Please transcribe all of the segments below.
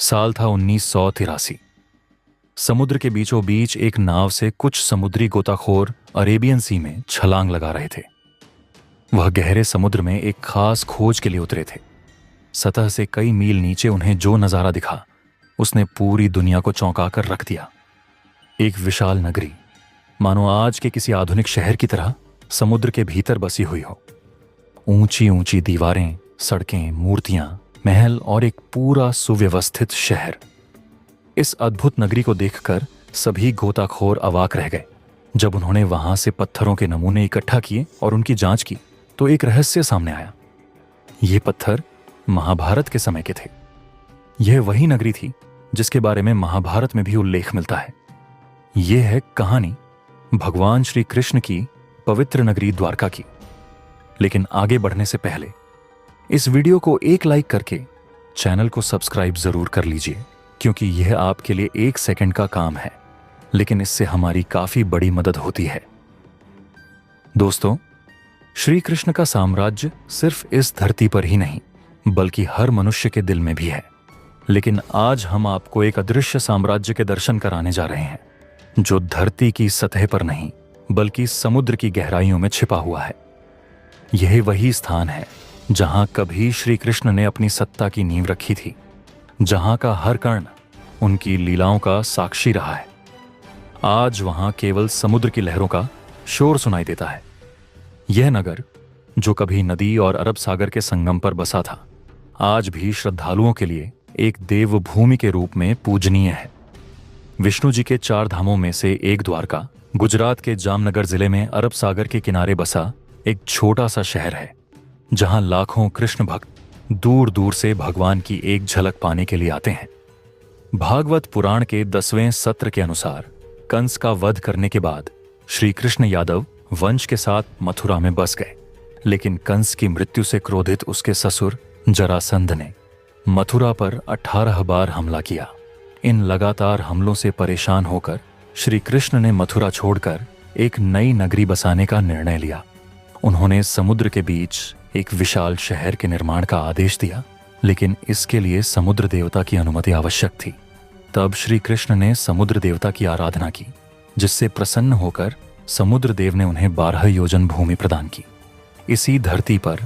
साल था 1983। समुद्र के बीचों बीच एक नाव से कुछ समुद्री गोताखोर अरेबियन सी में छलांग लगा रहे थे। वह गहरे समुद्र में एक खास खोज के लिए उतरे थे। सतह से कई मील नीचे उन्हें जो नजारा दिखा उसने पूरी दुनिया को चौंका कर रख दिया। एक विशाल नगरी, मानो आज के किसी आधुनिक शहर की तरह, समुद्र के भीतर बसी हुई हो। ऊंची ऊंची दीवारें, सड़कें, मूर्तियां, महल और एक पूरा सुव्यवस्थित शहर। इस अद्भुत नगरी को देखकर सभी गोताखोर अवाक रह गए। जब उन्होंने वहां से पत्थरों के नमूने इकट्ठा किए और उनकी जांच की तो एक रहस्य सामने आया। ये पत्थर महाभारत के समय के थे। यह वही नगरी थी जिसके बारे में महाभारत में भी उल्लेख मिलता है। यह है कहानी भगवान श्री कृष्ण की पवित्र नगरी द्वारका की। लेकिन आगे बढ़ने से पहले इस वीडियो को एक लाइक करके चैनल को सब्सक्राइब जरूर कर लीजिए, क्योंकि यह आपके लिए 1 सेकंड का काम है, लेकिन इससे हमारी काफी बड़ी मदद होती है। दोस्तों, श्री कृष्ण का साम्राज्य सिर्फ इस धरती पर ही नहीं बल्कि हर मनुष्य के दिल में भी है। लेकिन आज हम आपको एक अदृश्य साम्राज्य के दर्शन कराने जा रहे हैं, जो धरती की सतह पर नहीं बल्कि समुद्र की गहराइयों में छिपा हुआ है। यह वही स्थान है जहां कभी श्री कृष्ण ने अपनी सत्ता की नींव रखी थी, जहां का हर कण उनकी लीलाओं का साक्षी रहा है। आज वहां केवल समुद्र की लहरों का शोर सुनाई देता है। यह नगर, जो कभी नदी और अरब सागर के संगम पर बसा था, आज भी श्रद्धालुओं के लिए एक देवभूमि के रूप में पूजनीय है। विष्णु जी के 4 धामों में से एक द्वारका गुजरात के जामनगर जिले में अरब सागर के किनारे बसा एक छोटा सा शहर है, जहां लाखों कृष्ण भक्त दूर दूर से भगवान की एक झलक पाने के लिए आते हैं। भागवत पुराण के 10वें सत्र के अनुसार कंस का वध करने के बाद श्री कृष्ण यादव वंश के साथ मथुरा में बस गए। लेकिन कंस की मृत्यु से क्रोधित उसके ससुर जरासंध ने मथुरा पर 18 बार हमला किया। इन लगातार हमलों से परेशान होकर श्री कृष्ण ने मथुरा छोड़कर एक नई नगरी बसाने का निर्णय लिया। उन्होंने समुद्र के बीच एक विशाल शहर के निर्माण का आदेश दिया, लेकिन इसके लिए समुद्र देवता की अनुमति आवश्यक थी। तब श्री कृष्ण ने समुद्र देवता की आराधना की, जिससे प्रसन्न होकर समुद्र देव ने उन्हें 12 योजन भूमि प्रदान की। इसी धरती पर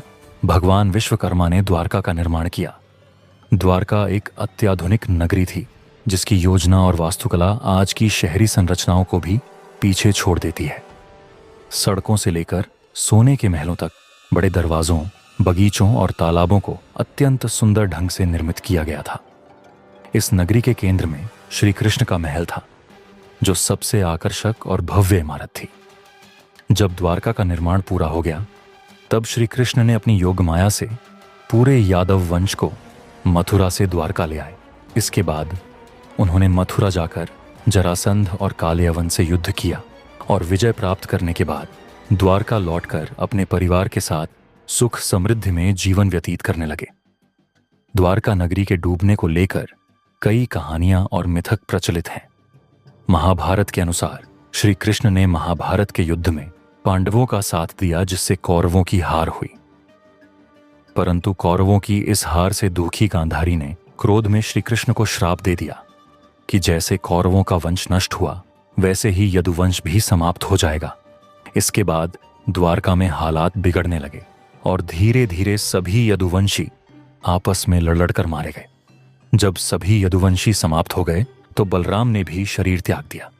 भगवान विश्वकर्मा ने द्वारका का निर्माण किया। द्वारका एक अत्याधुनिक नगरी थी, जिसकी योजना और वास्तुकला आज की शहरी संरचनाओं को भी पीछे छोड़ देती है। सड़कों से लेकर सोने के महलों तक बड़े दरवाजों, बगीचों और तालाबों को अत्यंत सुंदर ढंग से निर्मित किया गया था। इस नगरी के केंद्र में श्री कृष्ण का महल था, जो सबसे आकर्षक और भव्य इमारत थी। जब द्वारका का निर्माण पूरा हो गया, तब श्री कृष्ण ने अपनी योगमाया से पूरे यादव वंश को मथुरा से द्वारका ले आए। इसके बाद उन्होंने मथुरा जाकर जरासंध और कालयवन से युद्ध किया और विजय प्राप्त करने के बाद द्वारका लौटकर अपने परिवार के साथ सुख समृद्धि में जीवन व्यतीत करने लगे। द्वारका नगरी के डूबने को लेकर कई कहानियां और मिथक प्रचलित हैं। महाभारत के अनुसार श्री कृष्ण ने महाभारत के युद्ध में पांडवों का साथ दिया, जिससे कौरवों की हार हुई। परंतु कौरवों की इस हार से दुखी गांधारी ने क्रोध में श्री कृष्ण को श्राप दे दिया कि जैसे कौरवों का वंश नष्ट हुआ, वैसे ही यदुवंश भी समाप्त हो जाएगा। इसके बाद द्वारका में हालात बिगड़ने लगे और धीरे धीरे सभी यदुवंशी आपस में लड़ कर मारे गए। जब सभी यदुवंशी समाप्त हो गए तो बलराम ने भी शरीर त्याग दिया।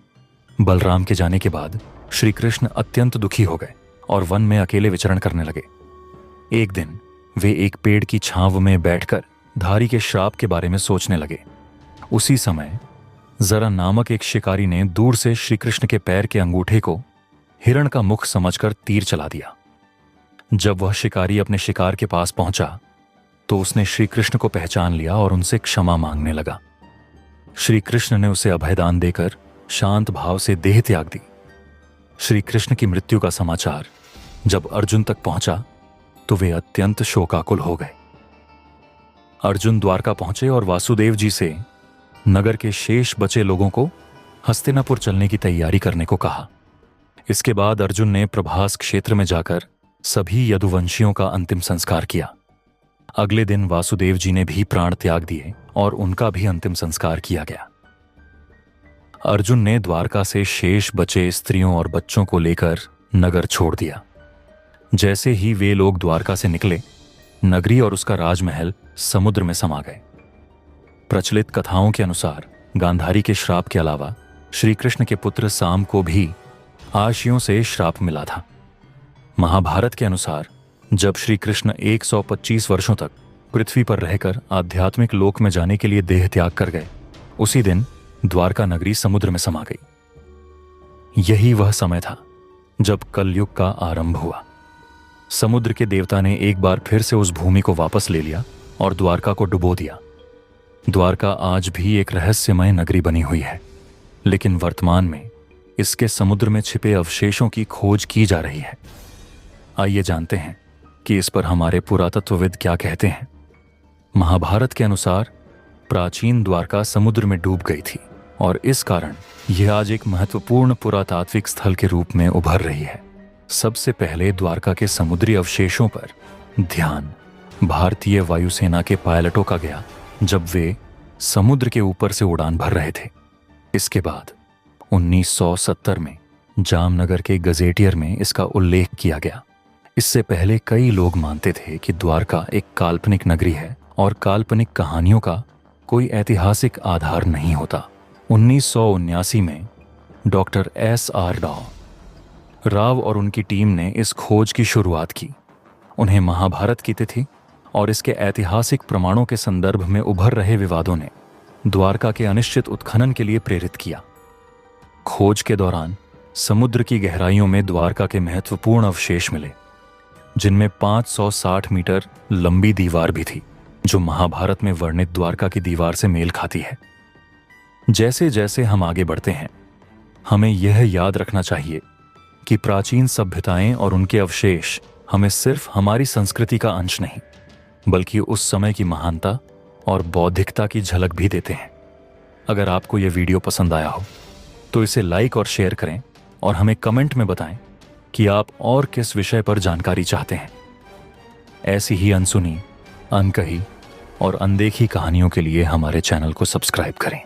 बलराम के जाने के बाद श्री कृष्ण अत्यंत दुखी हो गए और वन में अकेले विचरण करने लगे। एक दिन वे एक पेड़ की छांव में बैठकर धारी के श्राप के बारे में सोचने लगे। उसी समय जरा नामक एक शिकारी ने दूर से श्री कृष्ण के पैर के अंगूठे को हिरण का मुख समझकर तीर चला दिया। जब वह शिकारी अपने शिकार के पास पहुंचा तो उसने श्री कृष्ण को पहचान लिया और उनसे क्षमा मांगने लगा। श्री कृष्ण ने उसे अभयदान देकर शांत भाव से देह त्याग दी। श्री कृष्ण की मृत्यु का समाचार जब अर्जुन तक पहुंचा तो वे अत्यंत शोकाकुल हो गए। अर्जुन द्वारका पहुंचे और वासुदेव जी से नगर के शेष बचे लोगों को हस्तिनापुर चलने की तैयारी करने को कहा। इसके बाद अर्जुन ने प्रभास क्षेत्र में जाकर सभी यदुवंशियों का अंतिम संस्कार किया। अगले दिन वासुदेव जी ने भी प्राण त्याग दिए और उनका भी अंतिम संस्कार किया गया। अर्जुन ने द्वारका से शेष बचे स्त्रियों और बच्चों को लेकर नगर छोड़ दिया। जैसे ही वे लोग द्वारका से निकले, नगरी और उसका राजमहल समुद्र में समा गए। प्रचलित कथाओं के अनुसार गांधारी के श्राप के अलावा श्री कृष्ण के पुत्र साम को भी आशियों से श्राप मिला था। महाभारत के अनुसार जब श्री कृष्ण 125 वर्षों तक पृथ्वी पर रहकर आध्यात्मिक लोक में जाने के लिए देह त्याग कर गए, उसी दिन द्वारका नगरी समुद्र में समा गई। यही वह समय था जब कलयुग का आरंभ हुआ। समुद्र के देवता ने एक बार फिर से उस भूमि को वापस ले लिया और द्वारका को डुबो दिया। द्वारका आज भी एक रहस्यमय नगरी बनी हुई है, लेकिन वर्तमान में इसके समुद्र में छिपे अवशेषों की खोज की जा रही है। आइए जानते हैं कि इस पर हमारे पुरातत्वविद क्या कहते हैं। महाभारत के अनुसार प्राचीन द्वारका समुद्र में डूब गई थी और इस कारण यह आज एक महत्वपूर्ण पुरातात्विक स्थल के रूप में उभर रही है। सबसे पहले द्वारका के समुद्री अवशेषों पर ध्यान भारतीय वायुसेना के पायलटों का गया जब वे समुद्र के ऊपर से उड़ान भर रहे थे। इसके बाद 1970 में जामनगर के गजेटियर में इसका उल्लेख किया गया। इससे पहले कई लोग मानते थे कि द्वारका एक काल्पनिक नगरी है और काल्पनिक कहानियों का कोई ऐतिहासिक आधार नहीं होता। 1979 में डॉक्टर S.R. राव और उनकी टीम ने इस खोज की शुरुआत की। उन्हें महाभारत की तिथि और इसके ऐतिहासिक प्रमाणों के संदर्भ में उभर रहे विवादों ने द्वारका के अनिश्चित उत्खनन के लिए प्रेरित किया। खोज के दौरान समुद्र की गहराइयों में द्वारका के महत्वपूर्ण अवशेष मिले, जिनमें 560 मीटर लंबी दीवार भी थी, जो महाभारत में वर्णित द्वारका की दीवार से मेल खाती है। जैसे जैसे हम आगे बढ़ते हैं, हमें यह याद रखना चाहिए कि प्राचीन सभ्यताएं और उनके अवशेष हमें सिर्फ हमारी संस्कृति का अंश नहीं, बल्कि उस समय की महानता और बौद्धिकता की झलक भी देते हैं। अगर आपको यह वीडियो पसंद आया हो तो इसे लाइक और शेयर करें और हमें कमेंट में बताएं कि आप और किस विषय पर जानकारी चाहते हैं। ऐसी ही अनसुनी, अनकही और अनदेखी कहानियों के लिए हमारे चैनल को सब्सक्राइब करें।